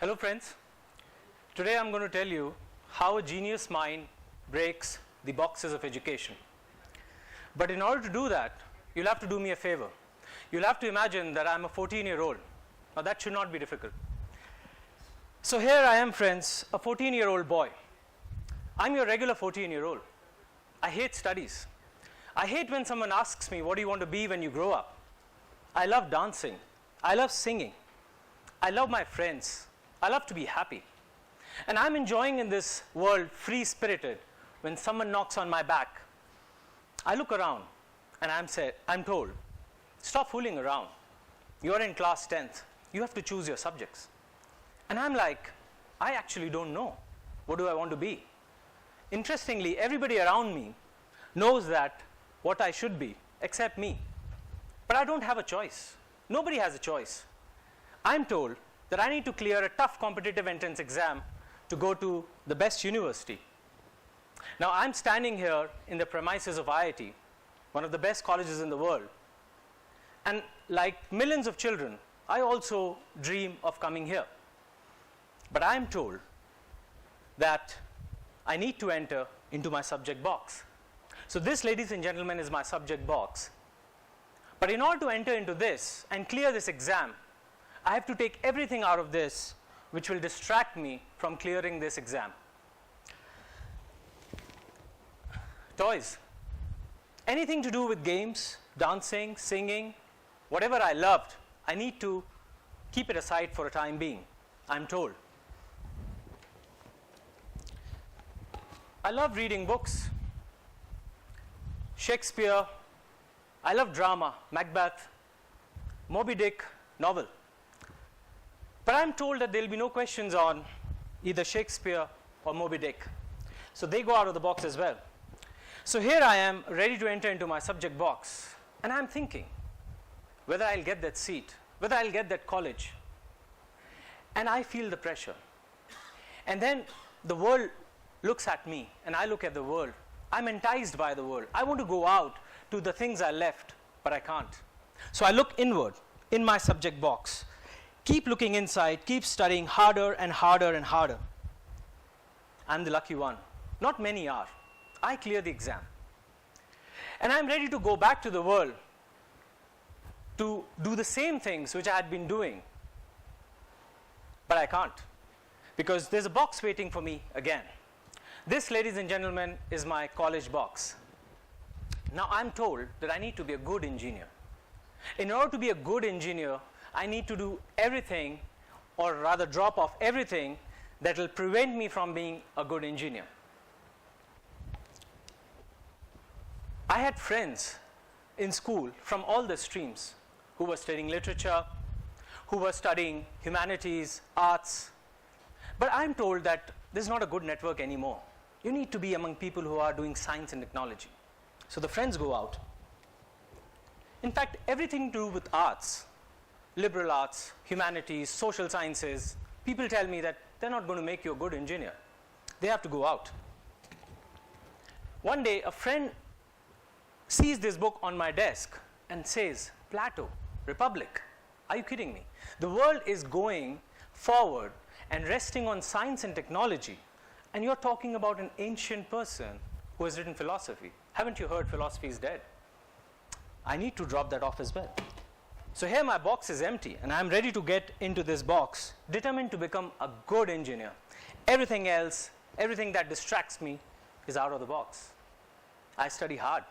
Hello friends, today I'm going to tell you how a genius mind breaks the boxes of education. But in order to do that, you'll have to do me a favor. You'll have to imagine that I'm a 14-year-old. Now that should not be difficult. So here I am friends, a 14-year-old boy. I'm your regular 14-year-old. I hate studies. I hate when someone asks me, what do you want to be when you grow up? I love dancing. I love singing. I love my friends. I love to be happy. And I'm enjoying in this world free-spirited when someone knocks on my back. I look around and I'm told, stop fooling around. You're in class 10th. You have to choose your subjects. And I'm like, I actually don't know. What do I want to be? Interestingly, everybody around me knows that what I should be, except me. But I don't have a choice. Nobody has a choice. I'm told that I need to clear a tough competitive entrance exam to go to the best university. Now I'm standing here in the premises of IIT, one of the best colleges in the world. And like millions of children, I also dream of coming here. But I'm told that I need to enter into my subject box. So this, ladies and gentlemen, is my subject box. But in order to enter into this and clear this exam, I have to take everything out of this which will distract me from clearing this exam. Toys. Anything to do with games, dancing, singing, whatever I loved, I need to keep it aside for a time being, I'm told. I love reading books. Shakespeare. I love drama, Macbeth, Moby Dick, novel. But I'm told that there'll be no questions on either Shakespeare or Moby Dick. So they go out of the box as well. So here I am, ready to enter into my subject box. And I'm thinking whether I'll get that seat, whether I'll get that college. And I feel the pressure. And then the world looks at me, and I look at the world. I'm enticed by the world. I want to go out to the things I left, but I can't. So I look inward in my subject box. Keep looking inside, keep studying harder and harder and harder. I'm the lucky one. Not many are. I clear the exam. And I'm ready to go back to the world to do the same things which I had been doing. But I can't, because there's a box waiting for me again. This, ladies and gentlemen, is my college box. Now I'm told that I need to be a good engineer. In order to be a good engineer, I need to do everything, or rather drop off everything that will prevent me from being a good engineer. I had friends in school from all the streams who were studying literature, who were studying humanities, arts. But I'm told that this is not a good network anymore. You need to be among people who are doing science and technology. So the friends go out. In fact, everything to do with arts, liberal arts, humanities, social sciences, people tell me that they're not going to make you a good engineer. They have to go out. One day, a friend sees this book on my desk and says, Plato, Republic. Are you kidding me? The world is going forward and resting on science and technology. And you're talking about an ancient person who has written philosophy. Haven't you heard philosophy is dead? I need to drop that off as well. So here my box is empty, and I'm ready to get into this box, determined to become a good engineer. Everything else, everything that distracts me is out of the box. I study hard,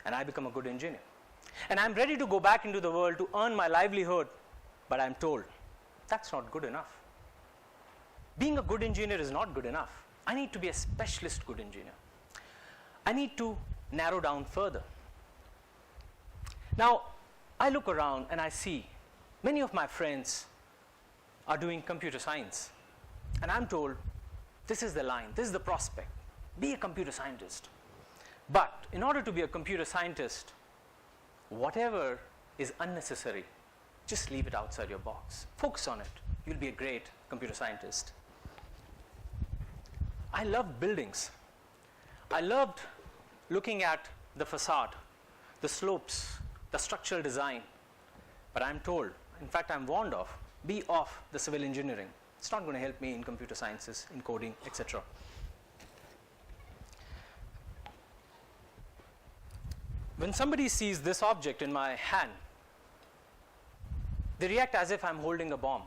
and I become a good engineer. And I'm ready to go back into the world to earn my livelihood, but I'm told that's not good enough. Being a good engineer is not good enough. I need to be a specialist good engineer. I need to narrow down further. Now, I look around and I see many of my friends are doing computer science. And I'm told, this is the line, this is the prospect. Be a computer scientist. But in order to be a computer scientist, whatever is unnecessary, just leave it outside your box. Focus on it. You'll be a great computer scientist. I loved buildings. I loved looking at the facade, the slopes, the structural design. But I'm told, in fact I'm warned of, be off the civil engineering. It's not going to help me in computer sciences, in coding, etc. When somebody sees this object in my hand, they react as if I'm holding a bomb.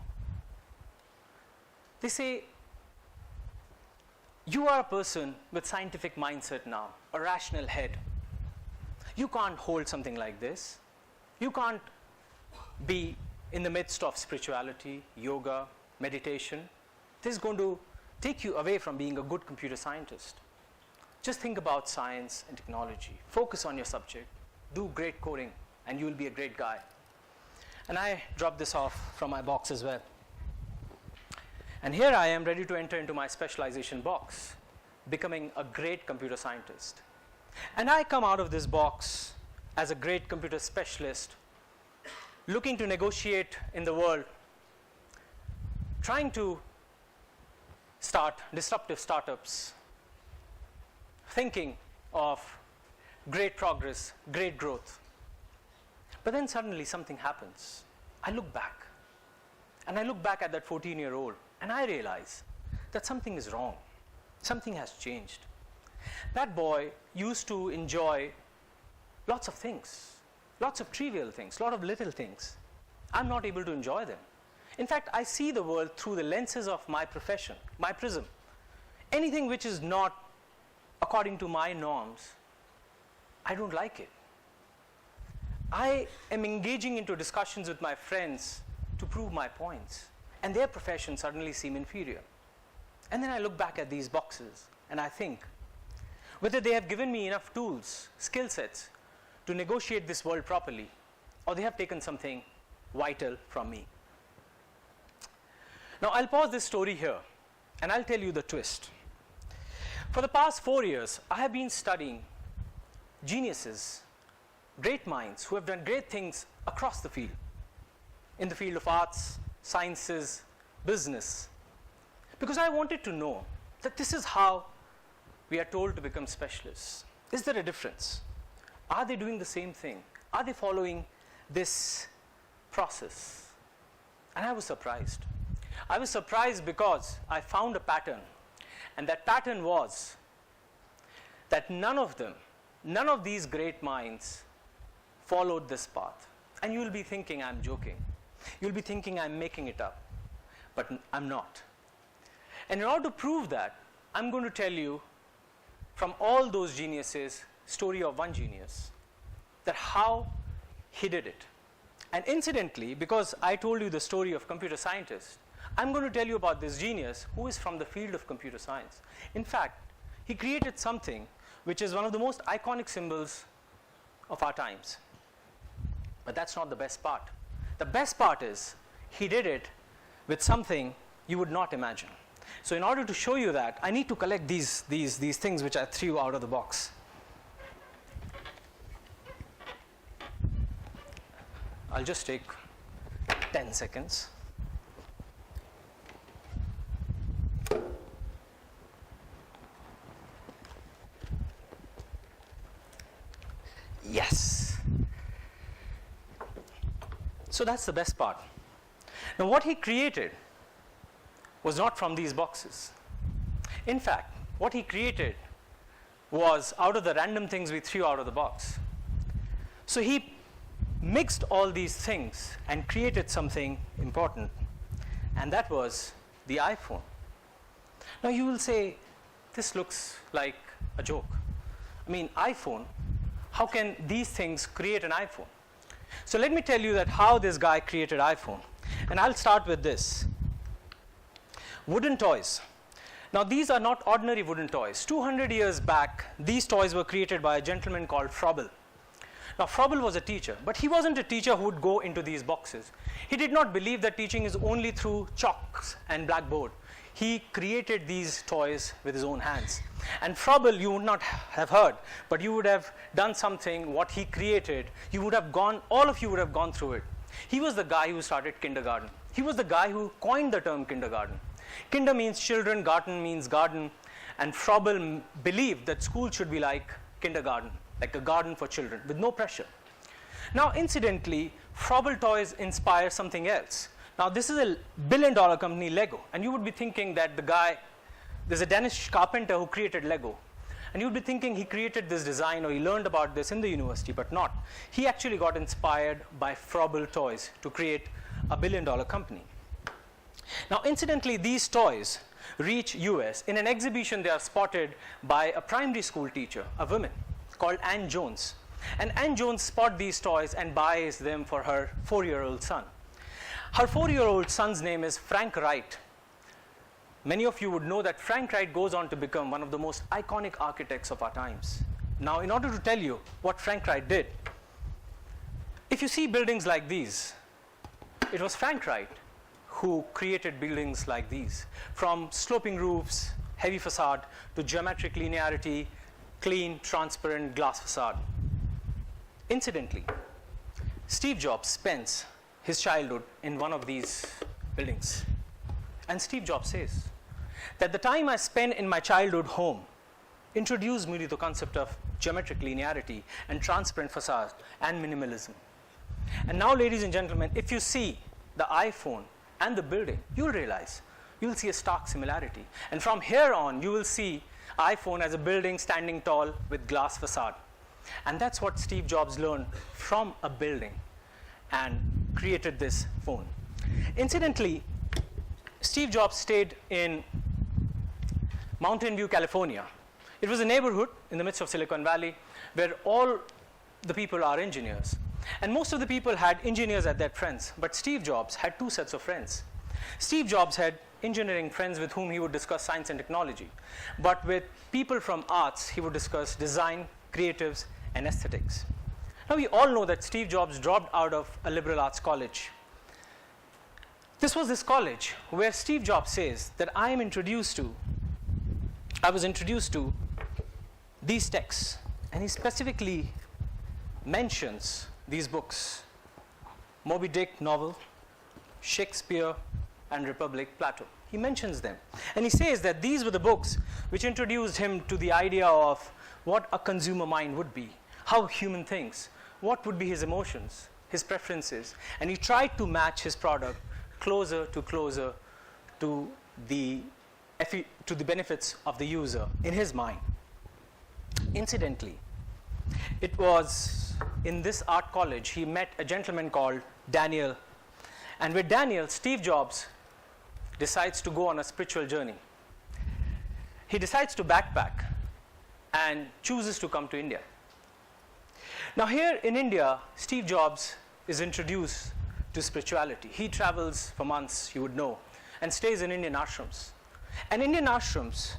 They say, you are a person with scientific mindset now, a rational head. You can't hold something like this. You can't be in the midst of spirituality, yoga, meditation. This is going to take you away from being a good computer scientist. Just think about science and technology. Focus on your subject. Do great coding, and you will be a great guy. And I dropped this off from my box as well. And here I am ready to enter into my specialization box, becoming a great computer scientist. And I come out of this box as a great computer specialist, looking to negotiate in the world, trying to start disruptive startups, thinking of great progress, great growth. But then suddenly something happens. I look back, and I look back at that 14-year-old, and I realize that something is wrong. Something has changed. That boy used to enjoy lots of things, lots of trivial things, lot of little things. I'm not able to enjoy them. In fact, I see the world through the lenses of my profession, my prism. Anything which is not according to my norms, I don't like it. I am engaging into discussions with my friends to prove my points, and their professions suddenly seem inferior. And then I look back at these boxes and I think whether they have given me enough tools, skill sets to negotiate this world properly, or they have taken something vital from me. Now I'll pause this story here and I'll tell you the twist. For the past 4 years, I have been studying geniuses, great minds who have done great things across the field, in the field of arts, sciences, business, because I wanted to know that this is how we are told to become specialists. Is there a difference? Are they doing the same thing? Are they following this process? And I was surprised. I was surprised because I found a pattern, and that pattern was that none of these great minds followed this path. And you will be thinking I'm joking. You'll be thinking I'm making it up, but I'm not. And in order to prove that, I'm going to tell you from all those geniuses, story of one genius, that how he did it. And incidentally, because I told you the story of computer scientists, I'm going to tell you about this genius who is from the field of computer science. In fact, he created something which is one of the most iconic symbols of our times. But that's not the best part. The best part is he did it with something you would not imagine. So in order to show you that, I need to collect these things which I threw out of the box. I'll just take 10 seconds. Yes. So that's the best part. Now what he created was not from these boxes. In fact, what he created was out of the random things we threw out of the box. So he mixed all these things and created something important, and that was the iPhone. Now you will say, this looks like a joke. I mean, iPhone, how can these things create an iPhone? So let me tell you that how this guy created iPhone. And I'll start with this. Wooden toys. Now these are not ordinary wooden toys. 200 years back, these toys were created by a gentleman called Froebel. Now Froebel was a teacher, but he wasn't a teacher who would go into these boxes. He did not believe that teaching is only through chalks and blackboard. He created these toys with his own hands. And Froebel, you would not have heard, but you would have done something, what he created, you would have gone, all of you would have gone through it. He was the guy who started kindergarten. He was the guy who coined the term kindergarten. Kinder means children, garten means garden, and Froebel believed that school should be like kindergarten, like a garden for children, with no pressure. Now, incidentally, Froebel toys inspire something else, Now, this is a billion-dollar company, Lego, and you would be thinking that there's a Danish carpenter who created Lego, and you would be thinking he created this design or he learned about this in the university, but not. He actually got inspired by Frobel toys to create a billion-dollar company. Now, incidentally, these toys reach US. In an exhibition, they are spotted by a primary school teacher, a woman called Ann Jones. And Ann Jones spots these toys and buys them for her 4-year-old son. Her 4-year-old son's name is Frank Wright. Many of you would know that Frank Wright goes on to become one of the most iconic architects of our times. Now, in order to tell you what Frank Wright did, if you see buildings like these, it was Frank Wright who created buildings like these, from sloping roofs, heavy facade, to geometric linearity, clean, transparent glass facade. Incidentally, Steve Jobs spends his childhood in one of these buildings. And Steve Jobs says that the time I spent in my childhood home introduced me to the concept of geometric linearity and transparent facade and minimalism. And now, ladies and gentlemen, if you see the iPhone and the building, you'll realize, you'll see a stark similarity. And from here on, you will see iPhone as a building standing tall with glass facade. And that's what Steve Jobs learned from a building and created this phone. Incidentally, Steve Jobs stayed in Mountain View, California. It was a neighborhood in the midst of Silicon Valley where all the people are engineers. And most of the people had engineers as their friends, but Steve Jobs had 2 sets of friends. Steve Jobs had engineering friends with whom he would discuss science and technology. But with people from arts, he would discuss design, creatives, and aesthetics. Now, we all know that Steve Jobs dropped out of a liberal arts college. This was this college where Steve Jobs says that I was introduced to these texts, and he specifically mentions these books: Moby Dick novel, Shakespeare, and Republic, Plato. He mentions them. And he says that these were the books which introduced him to the idea of what a consumer mind would be, how human thinks, what would be his emotions, his preferences. And he tried to match his product closer to the benefits of the user in his mind. Incidentally, it was in this art college he met a gentleman called Daniel. And with Daniel, Steve Jobs decides to go on a spiritual journey. He decides to backpack and chooses to come to India. Now, here in India, Steve Jobs is introduced to spirituality. He travels for months, you would know, and stays in Indian ashrams. And Indian ashrams,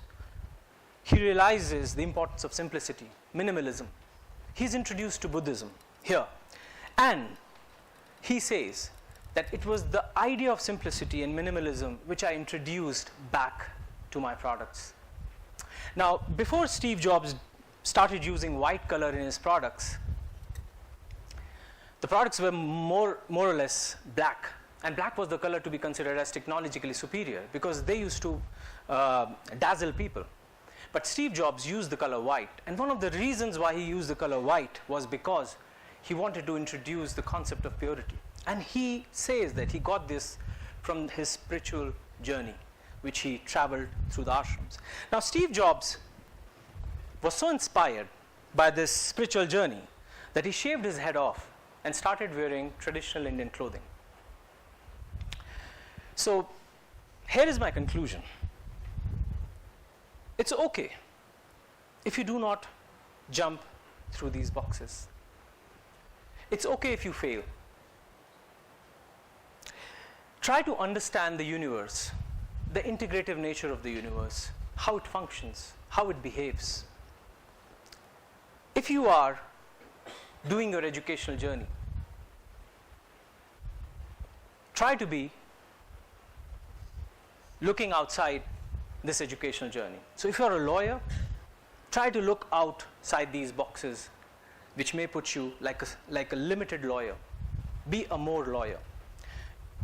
he realizes the importance of simplicity, minimalism. He's introduced to Buddhism here. And he says that it was the idea of simplicity and minimalism which I introduced back to my products. Now, before Steve Jobs started using white color in his products, the products were more or less black. And black was the color to be considered as technologically superior because they used to dazzle people. But Steve Jobs used the color white. And one of the reasons why he used the color white was because he wanted to introduce the concept of purity. And he says that he got this from his spiritual journey, which he traveled through the ashrams. Now, Steve Jobs was so inspired by this spiritual journey that he shaved his head off and started wearing traditional Indian clothing. So, here is my conclusion. It's okay if you do not jump through these boxes. It's okay if you fail. Try to understand the universe, the integrative nature of the universe, how it functions, how it behaves. If you are doing your educational journey, try to be looking outside this educational journey. So if you're a lawyer, try to look outside these boxes, which may put you like a limited lawyer. Be a more lawyer.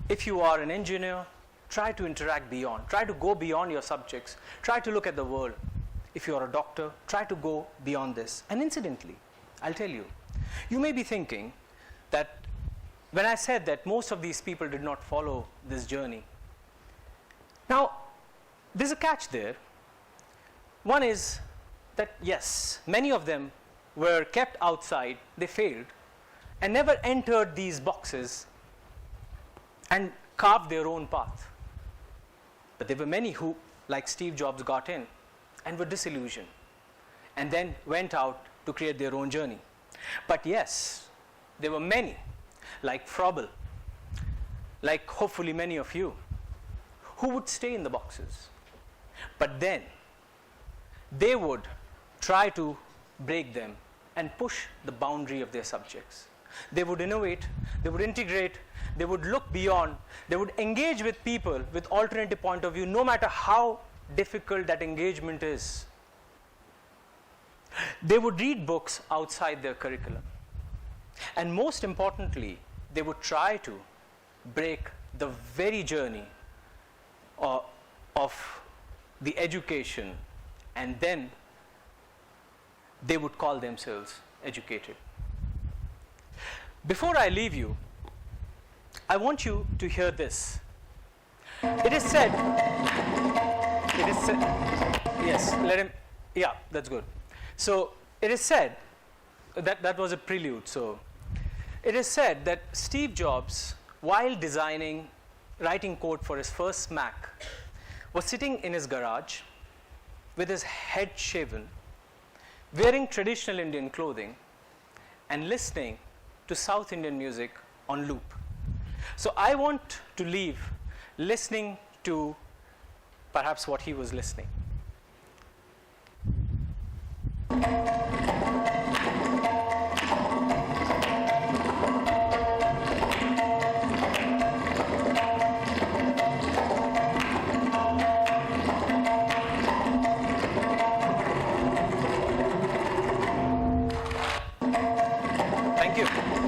If you are an engineer, try to interact beyond. Try to go beyond your subjects. Try to look at the world. If you are a doctor, try to go beyond this. And incidentally, I'll tell you, you may be thinking that when I said that most of these people did not follow this journey. Now, there's a catch there. One is that yes, many of them were kept outside, they failed, and never entered these boxes and carved their own path. But there were many who, like Steve Jobs, got in and were disillusioned and then went out to create their own journey. But yes, there were many, like Frobel, like hopefully many of you, who would stay in the boxes. But then they would try to break them and push the boundary of their subjects. They would innovate, they would integrate, they would look beyond, they would engage with people with alternative point of view, no matter how difficult that engagement is. They would read books outside their curriculum. And most importantly, they would try to break the very journey of the education, and then they would call themselves educated. Before I leave you, I want you to hear this. It is said, yes, let him, yeah, that's good. So it is said, that was a prelude. So it is said that Steve Jobs, while writing code for his first Mac, was sitting in his garage with his head shaven, wearing traditional Indian clothing, and listening to South Indian music on loop. So I want to leave listening to perhaps what he was listening. Thank you.